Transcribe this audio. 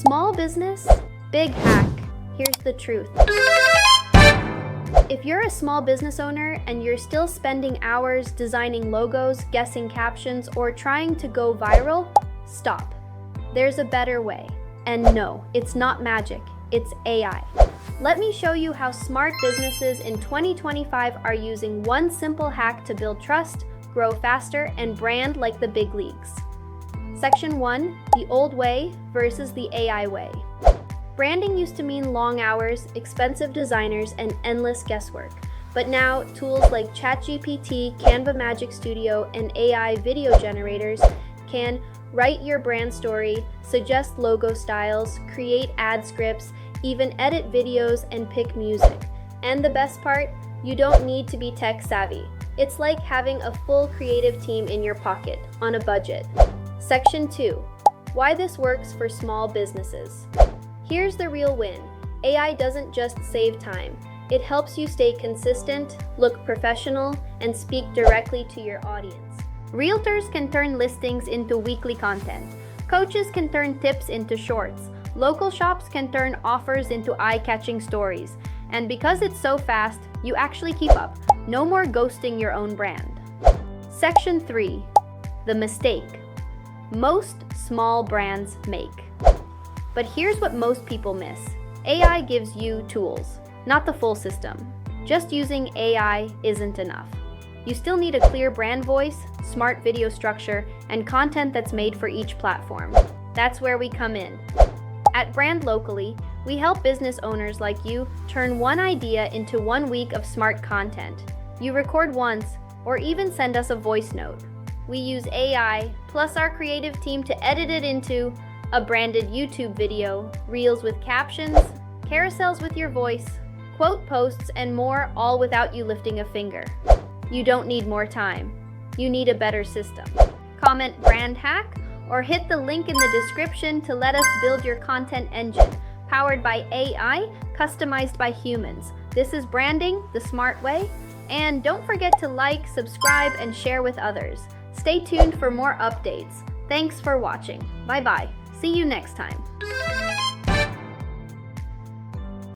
Small business, big hack. Here's the truth. If you're a small business owner and you're still spending hours designing logos, guessing captions, or trying to go viral, stop. There's a better way. And no, it's not magic, it's AI. Let me show you how smart businesses in 2025 are using one simple hack to build trust, grow faster, and brand like the big leagues. Section 1, the old way versus the AI way. Branding used to mean long hours, expensive designers, and endless guesswork. But now, tools like ChatGPT, Canva Magic Studio, and AI video generators can write your brand story, suggest logo styles, create ad scripts, even edit videos and pick music. And the best part, you don't need to be tech savvy. It's like having a full creative team in your pocket, on a budget. Section 2, why this works for small businesses. Here's the real win. AI doesn't just save time. It helps you stay consistent, look professional, and speak directly to your audience. Realtors can turn listings into weekly content. Coaches can turn tips into shorts. Local shops can turn offers into eye-catching stories. And because it's so fast, you actually keep up. No more ghosting your own brand. Section 3, the mistake most small brands make. But here's what most people miss. AI gives you tools, not the full system. Just using AI isn't enough. You still need a clear brand voice, smart video structure, and content that's made for each platform. That's where we come in. At Brand Locally, we help business owners like you turn one idea into 1 week of smart content. You record once, or even send us a voice note. We use AI, plus our creative team to edit it into a branded YouTube video, reels with captions, carousels with your voice, quote posts, and more, all without you lifting a finger. You don't need more time. You need a better system. Comment brand hack or hit the link in the description to let us build your content engine, powered by AI, customized by humans. This is branding the smart way. And don't forget to like, subscribe, and share with others. Stay tuned for more updates. Thanks for watching. Bye-bye. See you next time.